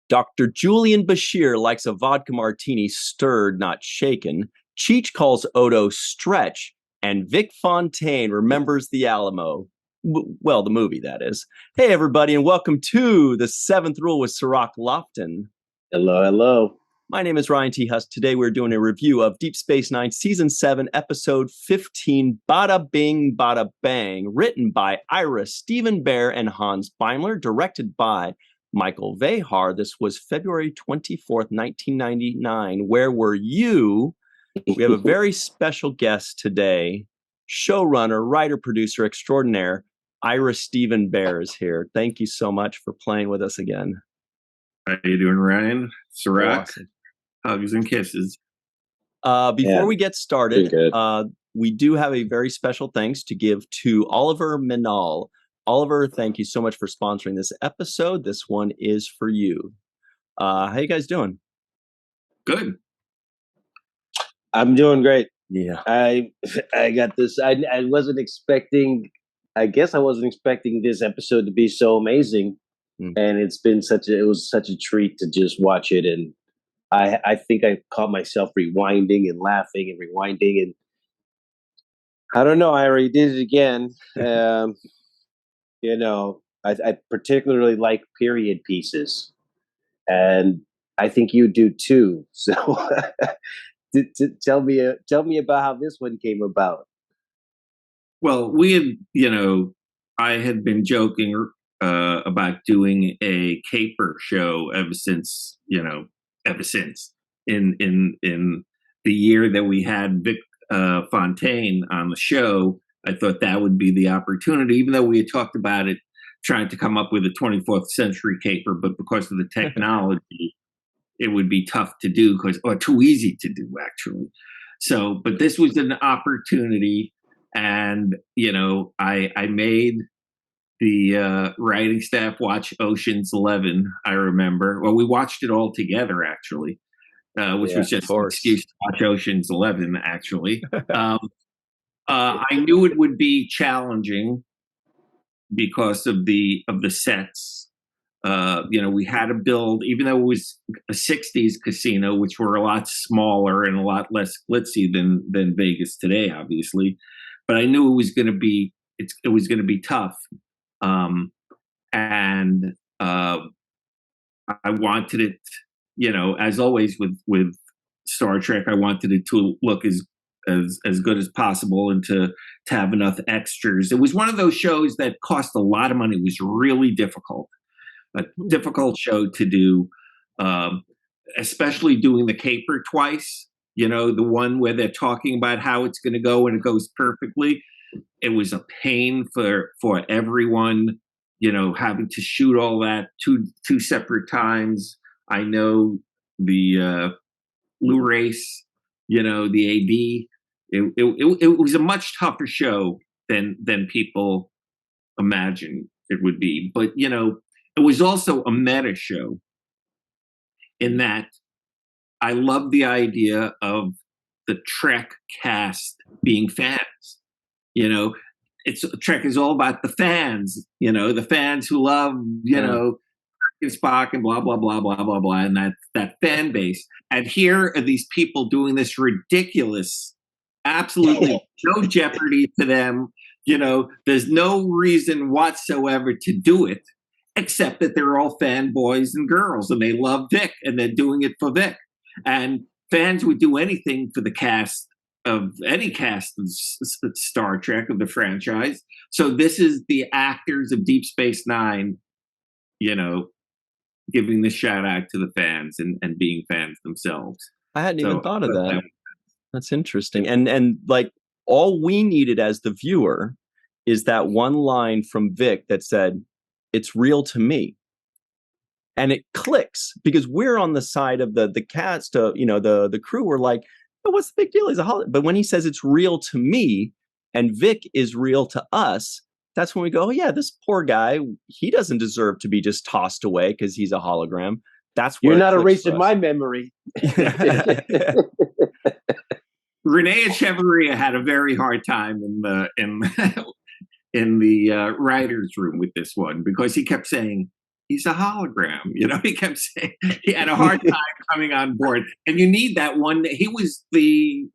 Dr. Julian Bashir likes a vodka martini stirred, not shaken. Cheech calls Odo stretch. And Vic Fontaine remembers the Alamo. Well, the movie, that is. Hey, everybody, and welcome to The Seventh Rule with Cirroc Lofton. Hello, hello. My name is Ryan T. Husk. Today we're doing a review of Deep Space Nine Season 7, Episode 15, Badda-Bing, Badda-Bang, written by IRA Stephen Behr and Hans Beimler, directed by Michael Vehar. This was February 24th, 1999. Where were you? We have a very special guest today, showrunner, writer, producer extraordinaire, IRA Stephen Behr is here. Thank you so much for playing with us again. How you doing, Ryan? Cirroc, awesome. Hugs and kisses. Before we get started, we do have a very special thanks to give to Oliver Minal. Oliver, thank you so much for sponsoring this episode. This one is for you. How you guys doing? Good. I'm doing great. Yeah. I got this. I wasn't expecting. I guess I wasn't expecting this episode to be so amazing, and it was such a treat to just watch it. And I think I caught myself rewinding and laughing and rewinding, and I don't know. I already did it again. I particularly like period pieces, and I think you do too. So. Tell me about how this one came about. Well, I had been joking about doing a caper show ever since in the year that we had Vic Fontaine on the show. I thought that would be the opportunity, even though we had talked about it, trying to come up with a 24th century caper, but because of the technology, it would be tough to do or too easy to do, actually. So, but this was an opportunity, and I made the writing staff watch Ocean's 11. I remember. Well, we watched it all together, actually, which was just an excuse to watch Ocean's 11. Actually, I knew it would be challenging because of the sets. We had to build, even though it was a 60s casino, which were a lot smaller and a lot less glitzy than Vegas today, obviously. But I knew it was going to be tough. And I wanted it, as always with Star Trek, I wanted it to look as good as possible and to have enough extras. It was one of those shows that cost a lot of money. It was really difficult. A difficult show to do, especially doing the caper twice, the one where they're talking about how it's going to go and it goes perfectly. It was a pain for everyone, having to shoot all that two separate times. I know the Lou Race, the AD, it was a much tougher show than people imagine it would be. But, it was also a meta show in that I love the idea of the Trek cast being fans. Trek is all about the fans, the fans who love, Spock and blah, blah, blah, blah, blah, blah, and that fan base. And here are these people doing this ridiculous, absolutely no jeopardy to them. There's no reason whatsoever to do it, except that they're all fanboys and girls, and they love Vic, and they're doing it for Vic. And fans would do anything for the cast of any cast of Star Trek, of the franchise. So this is the actors of Deep Space Nine, giving the shout out to the fans and being fans themselves. I hadn't even thought of that. That's interesting. And like, all we needed as the viewer is that one line from Vic that said, "It's real to me." And it clicks because we're on the side of the cast, the crew. We're like, oh, what's the big deal? He's a holiday. But when he says it's real to me and Vic is real to us, that's when we go, oh yeah, this poor guy, he doesn't deserve to be just tossed away because he's a hologram. That's where you're not erasing my memory. Renee Echevarria had a very hard time in the writer's room with this one, because he kept saying, he's a hologram. He kept saying he had a hard time coming on board. And you need that one. He was the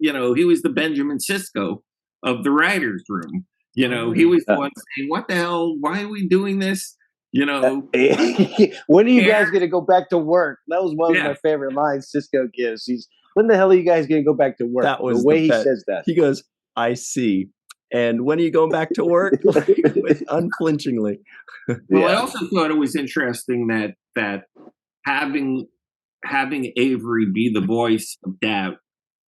Benjamin Sisko of the writer's room. He was the one saying, what the hell? Why are we doing this? When are you guys going to go back to work? That was one of my favorite lines Sisko gives. When the hell are you guys going to go back to work? That was the way he says that. He goes, I see. And when are you going back to work? Unflinchingly. Well, I also thought it was interesting that having Avery be the voice of doubt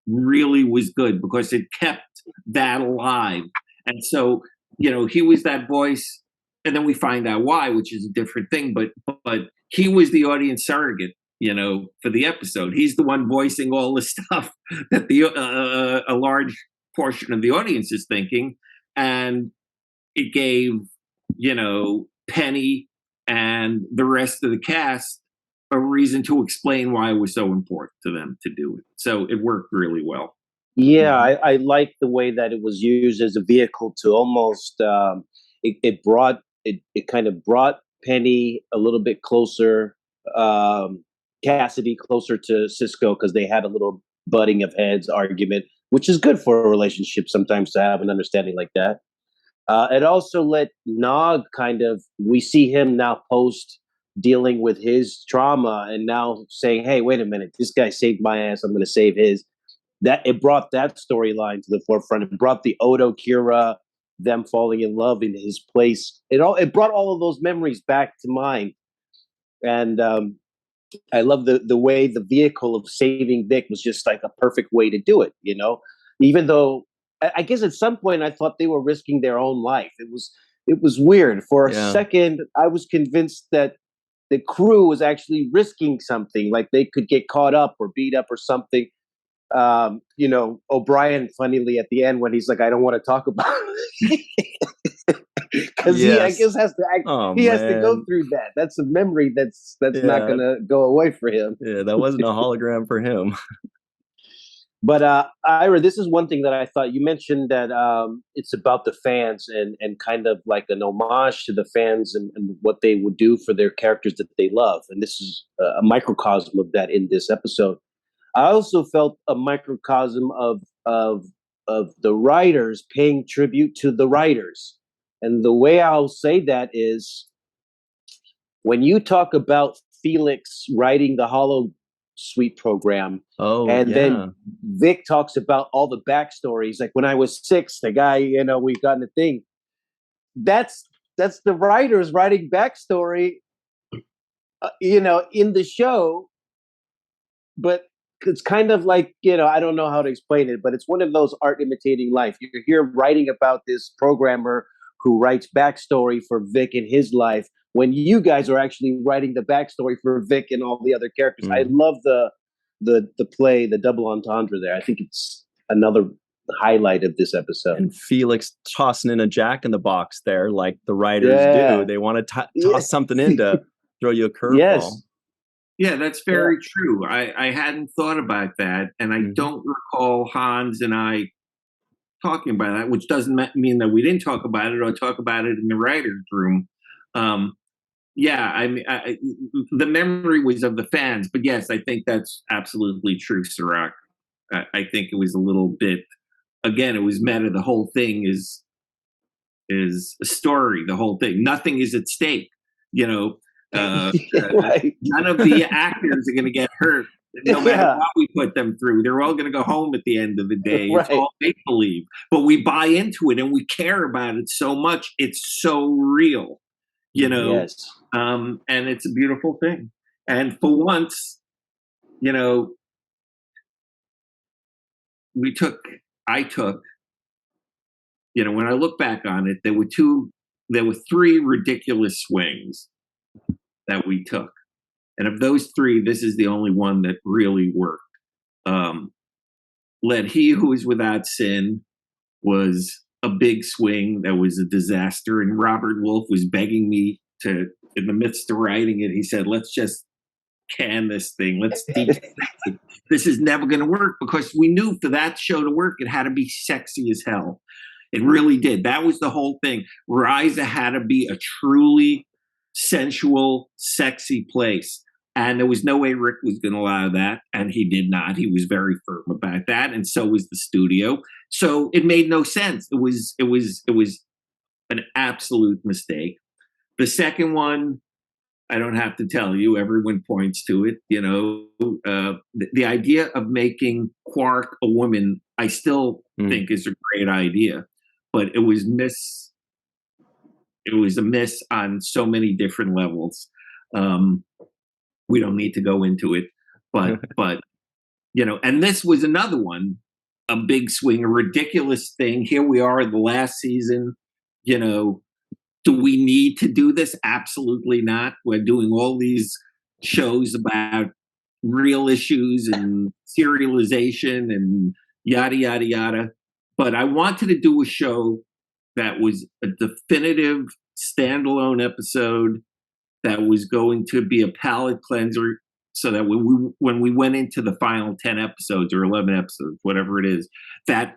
really was good because it kept that alive. And so, he was that voice, and then we find out why, which is a different thing. But he was the audience surrogate, for the episode. He's the one voicing all the stuff that a large portion of the audience is thinking, and it gave Penny and the rest of the cast a reason to explain why it was so important to them to do it. So it worked really well. Yeah, I like the way that it was used as a vehicle to almost it kind of brought Penny a little bit closer, Cassidy closer to Sisko, because they had a little butting of heads argument, which is good for a relationship sometimes to have an understanding like that. It also let Nog we see him now post dealing with his trauma and now saying, hey, wait a minute, this guy saved my ass, I'm going to save his. That it brought that storyline to the forefront. It brought the Odo, Kira, them falling in love in his place. It brought all of those memories back to mind. And I love the way the vehicle of saving Vic was just like a perfect way to do it, even though I guess at some point I thought they were risking their own life. It was weird. For a second, I was convinced that the crew was actually risking something, like they could get caught up or beat up or something. O'Brien, funnily at the end when he's like, I don't want to talk about it. Because he, I guess, has to has to go through that. That's a memory that's not going to go away for him. Yeah, that wasn't a hologram for him. But Ira, this is one thing that I thought you mentioned, that it's about the fans and kind of like an homage to the fans and what they would do for their characters that they love. And this is a microcosm of that in this episode. I also felt a microcosm of the writers paying tribute to the writers. And the way I'll say that is when you talk about Felix writing the Hollow Suite program, then Vic talks about all the backstories. Like when I was 6, the guy, we got in the thing. That's the writers writing backstory, in the show. But it's kind of like, I don't know how to explain it, but it's one of those art imitating life. You're here writing about this programmer who writes backstory for Vic in his life, when you guys are actually writing the backstory for Vic and all the other characters. I love the play, the double entendre there. I think it's another highlight of this episode. And Felix tossing in a Jack in the Box there, like the writers do. They want to toss something in to throw you a curveball. Yes. Yeah, that's very true. I hadn't thought about that, and I don't recall Hans and I talking about that, which doesn't mean that we didn't talk about it or talk about it in the writer's room. The memory was of the fans, but yes, I think that's absolutely true, Cirroc. I think it was a little bit, again, it was meta. The whole thing is a story, the whole thing. Nothing is at stake, Right. None of the actors are going to get hurt, no matter what we put them through. They're all going to go home at the end of the day. It's all make-believe. But we buy into it and we care about it so much. It's so real, Yes. And it's a beautiful thing. And for once, I took, when I look back on it, there were 3 ridiculous swings that we took. And of those 3, this is the only one that really worked. Let He Who Is Without Sin was a big swing that was a disaster. And Robert Wolf was begging me to, in the midst of writing it, he said, let's just can this thing. Let's this is never going to work, because we knew for that show to work, it had to be sexy as hell. It really did. That was the whole thing. Riza had to be a truly sensual, sexy place. And there was no way Rick was going to allow that. And he did not. He was very firm about that. And so was the studio. So it made no sense. It was an absolute mistake. The second one, I don't have to tell you, everyone points to it. You know, the idea of making Quark a woman, I still think is a great idea, but it was a miss on so many different levels. We don't need to go into it, but you know, and this was another one, a big swing, a ridiculous thing. Here we are in the last season. You know, do we need to do this? Absolutely not. We're doing all these shows about real issues and serialization and yada, yada, yada. But I wanted to do a show that was a definitive standalone episode that was going to be a palate cleanser, so that when we went into the final 10 episodes or 11 episodes, whatever it is, that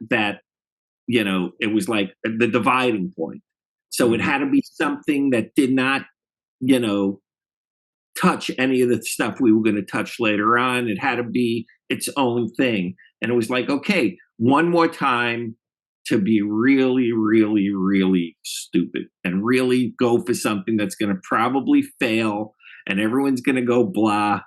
you know, it was like the dividing point. So it had to be something that did not, you know, touch any of the stuff we were going to touch later on. It had to be its own thing. And it was like, okay, one more time to be really, really, really stupid and really go for something that's going to probably fail and everyone's going to go blah.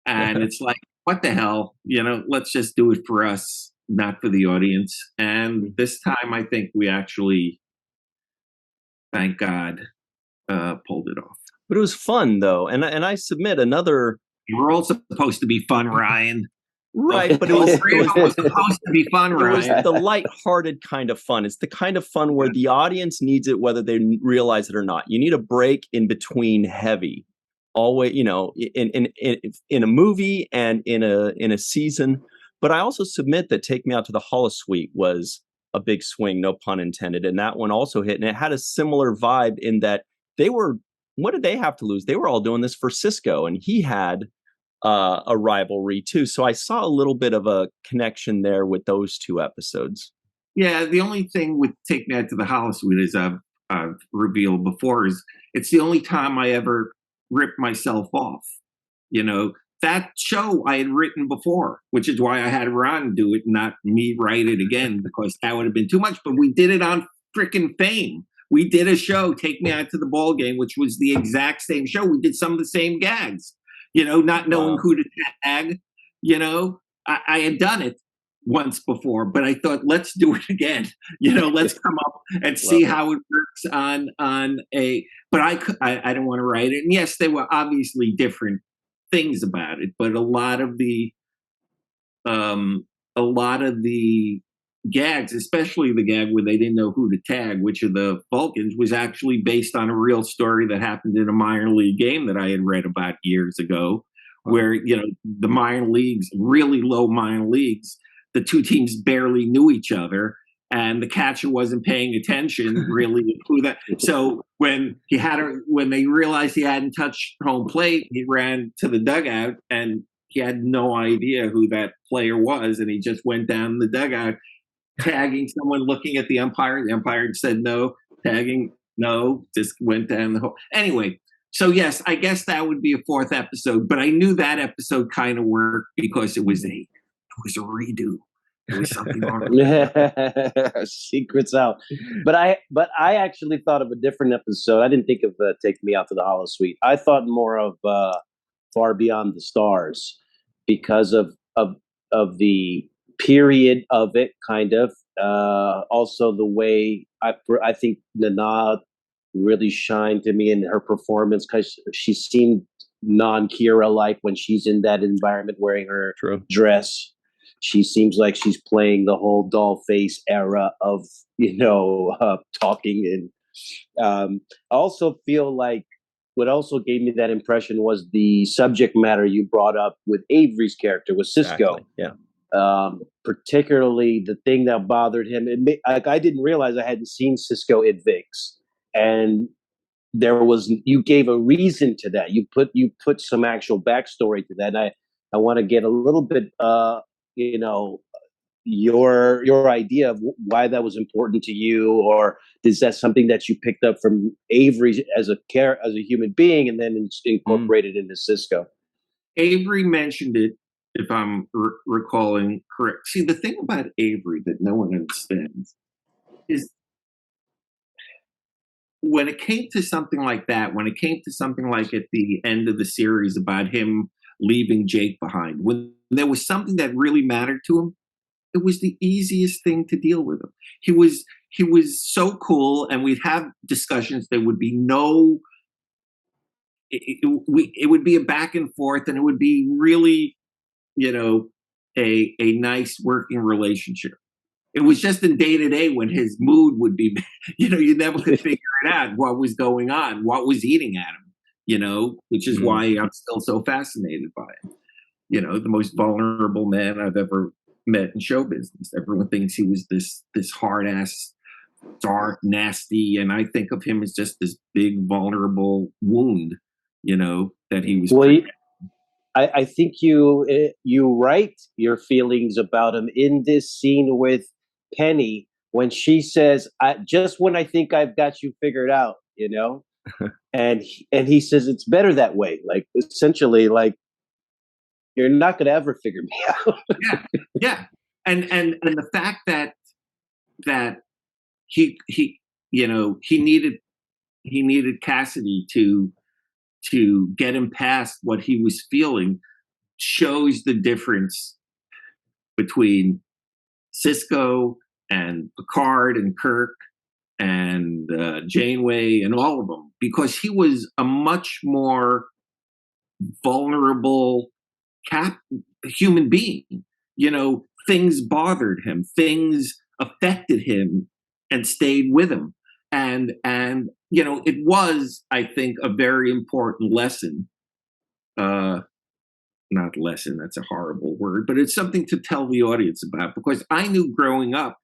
And it's like, what the hell? You know, let's just do it for us, not for the audience. And this time, I think we actually, thank God, pulled it off. But it was fun, though. And I submit another. We're all supposed to be fun, Ryan. Right, but it was supposed to be fun, Ryan. It was the lighthearted kind of fun. It's the kind of fun where the audience needs it, whether they realize it or not. You need a break in between heavy. Always, you know, in a movie and in a season. But I also submit that Take Me Out to the Holosuite was a big swing, no pun intended, and that one also hit, and it had a similar vibe in that they were. What did they have to lose? They were all doing this for Sisko, and he had a rivalry too. So I saw a little bit of a connection there with those two episodes. Yeah, the only thing with Take Me Out to the Holosuite, as I've revealed before, is it's the only time I ever ripped myself off. You know, that show I had written before, which is why I had Ron do it, not me write it again, because that would have been too much. But we did it on frickin' Fame. We did a show, Take Me Out to the Ball Game, which was the exact same show. We did some of the same gags, you know, not knowing who to tag. You know, I had done it once before, but I thought, let's do it again. You know, let's come up and see how it works on a. But I didn't want to write it, and yes, there were obviously different things about it, but a lot of the gags, especially the gag where they didn't know who to tag, which of the Vulcans, was actually based on a real story that happened in a minor league game that I had read about years ago, where, you know, the minor leagues, really low minor leagues, the two teams barely knew each other, and the catcher wasn't paying attention really who that. So when they realized he hadn't touched home plate, he ran to the dugout and he had no idea who that player was, and he just went down the dugout, tagging someone, looking at the umpire. The umpire said no, tagging no, just went down the hole. Anyway, so yes, I guess that would be a fourth episode, but I knew that episode kind of worked because it was a redo. There was something wrong. Secrets out. But I actually thought of a different episode. I didn't think of Take Me Out to the Holosuite. I thought more of Far Beyond the Stars, because of the period of it, kind of. Also the way I think Nana really shined to me in her performance, because she seemed non-Kira like when she's in that environment wearing her dress. She seems like she's playing the whole doll face era of, you know, talking. And I also feel like what also gave me that impression was the subject matter you brought up with Avery's character, with Sisko. Exactly. Yeah. Particularly the thing that bothered him. I didn't realize I hadn't seen Sisko at VIX, and you gave a reason to that. You put some actual backstory to that. And I want to get a little bit, you know, your idea of why that was important to you, or is that something that you picked up from Avery as a human being and then incorporated into Sisko? Avery mentioned it, if I'm recalling correct. See, the thing about Avery that no one understands is when it came to something like that, when it came to something like at the end of the series about him leaving Jake behind, when there was something that really mattered to him, it was the easiest thing to deal with him. He was so cool, and we'd have discussions. There would be no, it would be a back and forth, and it would be really, a nice working relationship. It was just in day to day when his mood would be, you never could figure it out what was going on, what was eating at him, which is why I'm still so fascinated by him. The most vulnerable man I've ever met in show business. Everyone thinks he was this hard ass, dark, nasty, and I think of him as just this big vulnerable wound, that he was. Well, I think you write your feelings about him in this scene with Penny when she says, "Just when I think I've got you figured out," and he says it's better that way. Like essentially, like you're not going to ever figure me out. Yeah, and the fact that he needed Cassidy to get him past what he was feeling shows the difference between Sisko and Picard and Kirk and Janeway and all of them, because he was a much more vulnerable human being. Things bothered him, things affected him and stayed with him. And it was, I think, a very important lesson. Not lesson, that's a horrible word, but it's something to tell the audience about, because I knew growing up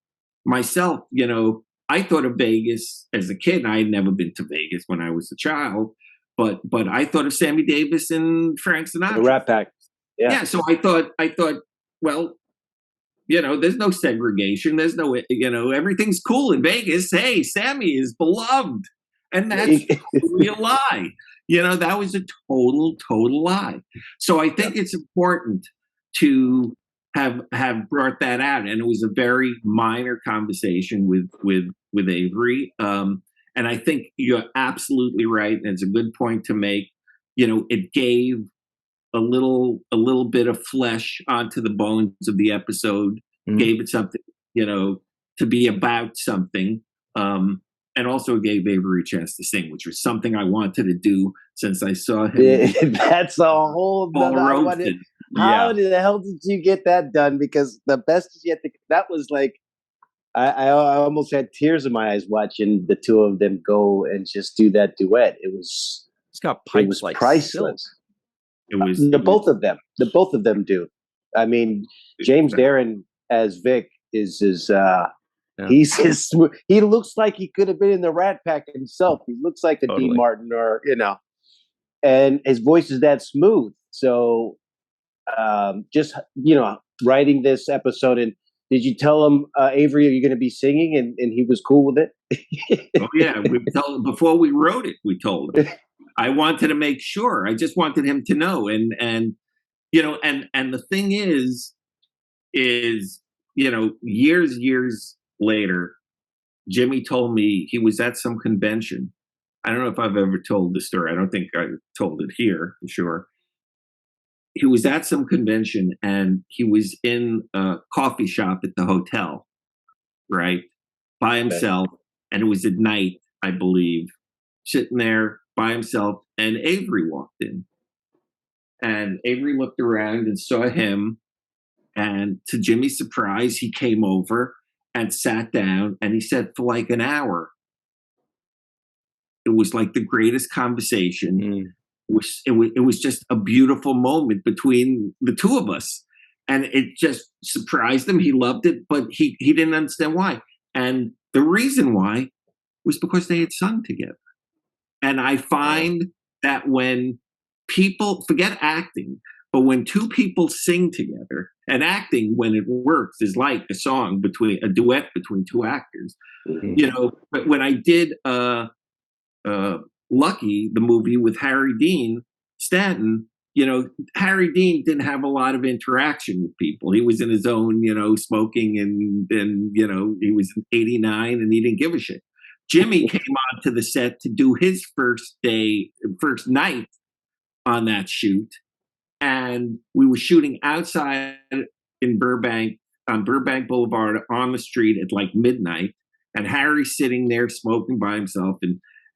myself, I thought of Vegas as a kid. I had never been to Vegas when I was a child, but I thought of Sammy Davis and Frank Sinatra. The Rat Pack. Yeah. So I thought, well, there's no segregation. There's no, everything's cool in Vegas. Hey, Sammy is beloved. And that's totally a lie. That was a total lie. So I think it's important to have brought that out. And it was a very minor conversation with Avery. And I think you're absolutely right. And it's a good point to make. It gave a little bit of flesh onto the bones of the episode, gave it something, to be about something. And also gave Avery a chance to sing, which was something I wanted to do since I saw him. That's a whole nother. How the hell did you get that done? Because the best is yet to, that was like, I almost had tears in my eyes watching the two of them go and just do that duet. It's got pipes like priceless. Both of them. The both of them do. I mean, James Darren as Vic is he's smooth. He looks like he could have been in the Rat Pack himself. He looks like a Dean Martin, or and his voice is that smooth. So, just writing this episode, and did you tell him, Avery, are you going to be singing? And he was cool with it. Oh yeah, before we wrote it, we told him. I wanted to make sure. I just wanted him to know, and the thing is years later, Jimmy told me he was at some convention. I don't know if I've ever told the story. I don't think I told it here for sure. He was at some convention and he was in a coffee shop at the hotel, right, by himself. And it was at night, I believe, sitting there by himself. And Avery walked in. And Avery looked around and saw him. And to Jimmy's surprise, he came over and sat down, and he said for like an hour, it was like the greatest conversation. It was just a beautiful moment between the two of us, and it just surprised him. He loved it, but he didn't understand why. And the reason why was because they had sung together. And I find that when people forget acting, But when two people sing together, and acting when it works is like a song between a duet between two actors. But when I did Lucky, the movie with Harry Dean Stanton, Harry Dean didn't have a lot of interaction with people. He was in his own, smoking, and he was 89 and he didn't give a shit. Jimmy came onto the set to do his first night on that shoot, and we were shooting outside in Burbank, on Burbank Boulevard, on the street at like midnight, and Harry's sitting there smoking by himself,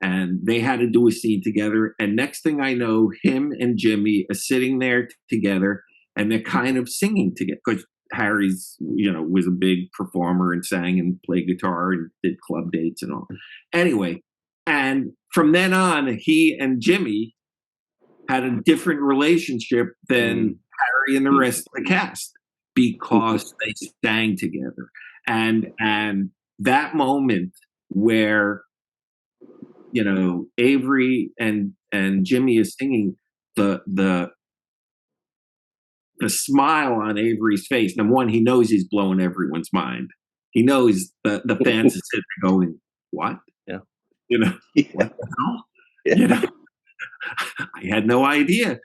and they had to do a scene together. And next thing I know, him and Jimmy are sitting there together, and they're kind of singing together, because Harry's, was a big performer and sang and played guitar and did club dates and all. Anyway, and from then on, he and Jimmy had a different relationship than Harry and the rest of the cast, because they sang together. And that moment where, Avery and Jimmy is singing, the smile on Avery's face. Number one, he knows he's blowing everyone's mind. He knows the fans are sitting there going, "What? Yeah. What the hell?" Yeah. I had no idea.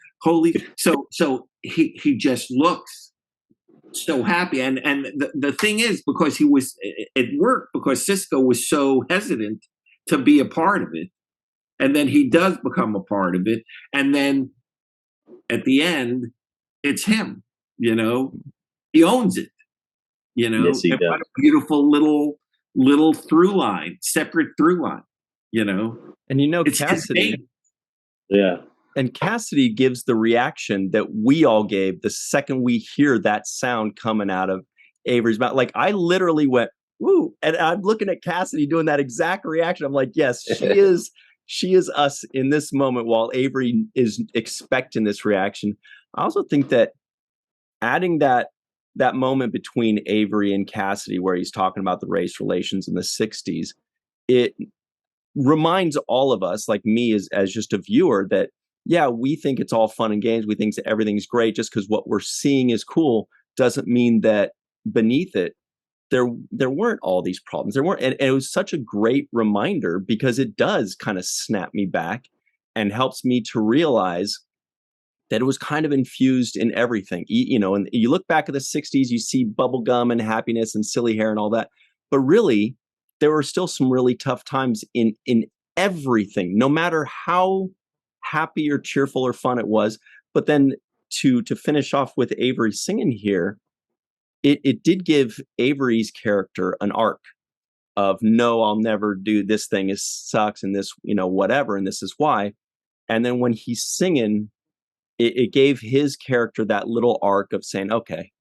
So he just looks so happy. And the thing is, because it worked, because Sisko was so hesitant to be a part of it. And then he does become a part of it. And then at the end, it's him, he owns it, Yes, he does. What a beautiful little through line, separate through line, And it's Cassidy. Yeah. And Cassidy gives the reaction that we all gave the second we hear that sound coming out of Avery's mouth. Like, I literally went, "Woo!" And I'm looking at Cassidy doing that exact reaction. I'm like, yes, she is us in this moment, while Avery is expecting this reaction. I also think that adding that moment between Avery and Cassidy, where he's talking about the race relations in the 60s, it reminds all of us, like me as just a viewer, that yeah, we think it's all fun and games. We think that everything's great. Just because what we're seeing is cool doesn't mean that beneath it there weren't all these problems. There weren't, and it was such a great reminder, because it does kind of snap me back and helps me to realize that it was kind of infused in everything. And you look back at the 60s, you see bubblegum and happiness and silly hair and all that, but really there were still some really tough times in everything, no matter how happy or cheerful or fun it was. But then to finish off with Avery singing here, it did give Avery's character an arc of, no, I'll never do this thing, it sucks, and this, whatever, and this is why. And then when he's singing, it gave his character that little arc of saying, okay,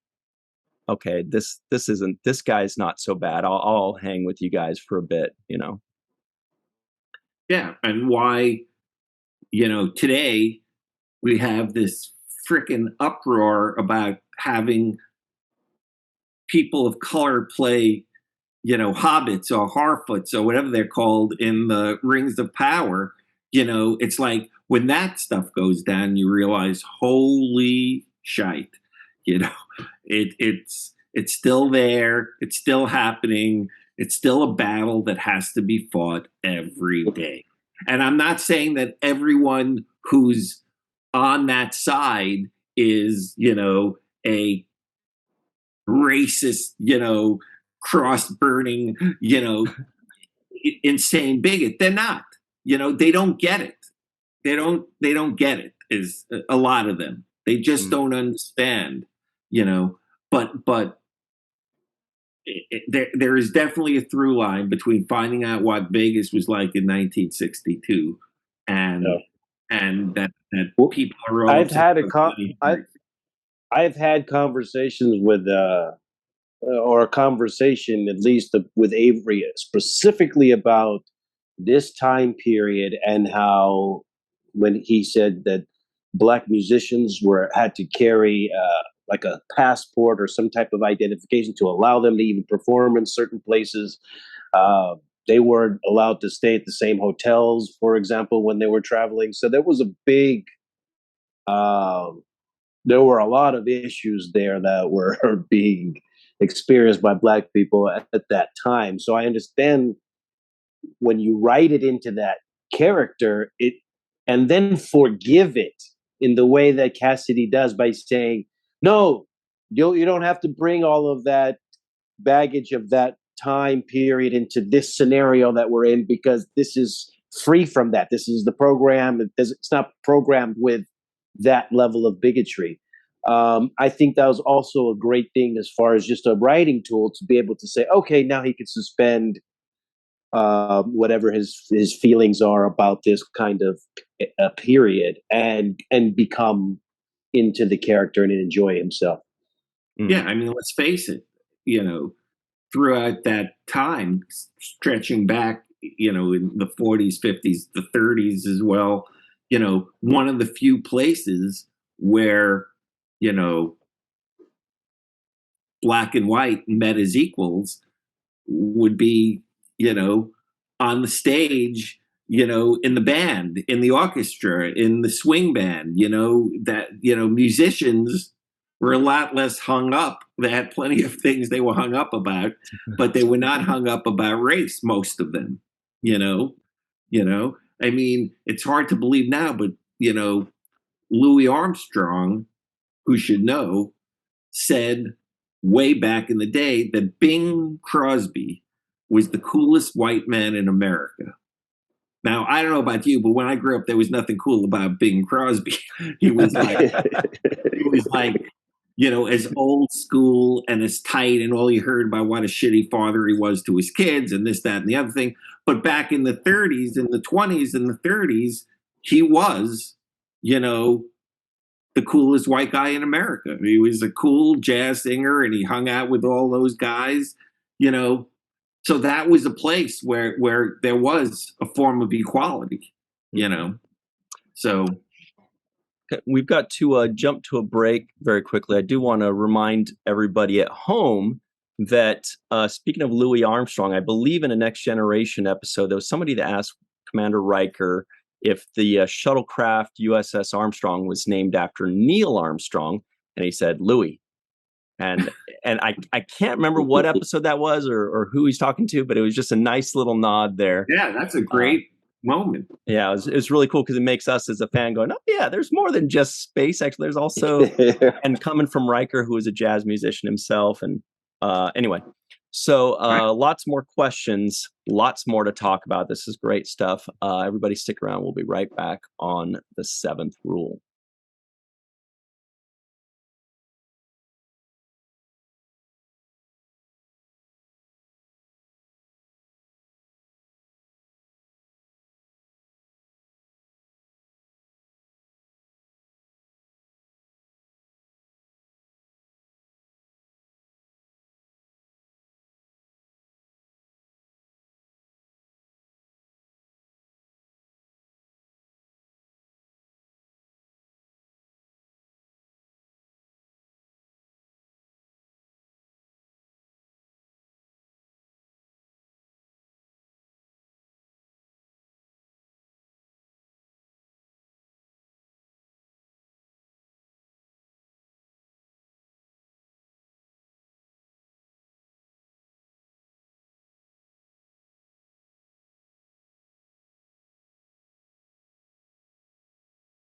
this guy's not so bad. I'll hang with you guys for a bit, Yeah, and why, today we have this freaking uproar about having people of color play, hobbits or harfoots or whatever they're called in the Rings of Power. It's like, when that stuff goes down, you realize, holy shite, it's still there. It's still happening. It's still a battle that has to be fought every day. And I'm not saying that everyone who's on that side is, a racist, cross-burning, insane bigot. They're not. They don't get it. They don't get it, is a lot of them. They just don't understand, but there is definitely a through line between finding out what Vegas was like in 1962 and that people are all I've had conversations with or a conversation at least with Avery specifically about this time period, and how when he said that Black musicians had to carry like a passport or some type of identification to allow them to even perform in certain places. They weren't allowed to stay at the same hotels, for example, when they were traveling. So there was a big there were a lot of issues there that were being experienced by Black people at that time. So I understand when you write it into that character, it and then forgive it in the way that Cassidy does by saying, "No, you don't have to bring all of that baggage of that time period into this scenario that we're in because this is free from that. This is the program. It's not programmed with that level of bigotry." I think that was also a great thing as far as just a writing tool to be able to say, okay, now he can suspend whatever his feelings are about this kind of a period and become into the character and enjoy himself. Yeah, I mean, let's face it, throughout that time, stretching back, in the 40s, 50s, the 30s as well, one of the few places where, black and white met as equals would be, on the stage, in the band, in the orchestra, in the swing band, musicians were a lot less hung up. They had plenty of things they were hung up about, but they were not hung up about race, most of them, I mean, it's hard to believe now, but, Louis Armstrong, who should know, said way back in the day that Bing Crosby was the coolest white man in America. Now, I don't know about you, but when I grew up, there was nothing cool about Bing Crosby. He was like, as old school and as tight, and all you heard about what a shitty father he was to his kids and this, that, and the other thing. But back in the 30s, in the 20s, and the 30s, he was, the coolest white guy in America. He was a cool jazz singer, and he hung out with all those guys, So that was a place where there was a form of equality, So we've got to jump to a break very quickly. I do want to remind everybody at home that speaking of Louis Armstrong, I believe in a Next Generation episode, there was somebody that asked Commander Riker if the shuttlecraft USS Armstrong was named after Neil Armstrong, and he said Louis. And I can't remember what episode that was or who he's talking to, but it was just a nice little nod there. Yeah, that's a great moment. Yeah, it was really cool because it makes us as a fan going, oh yeah, there's more than just space. Actually, there's also, and coming from Riker, who is a jazz musician himself. And anyway, so lots more questions, lots more to talk about. This is great stuff. Everybody stick around. We'll be right back on the 7th rule.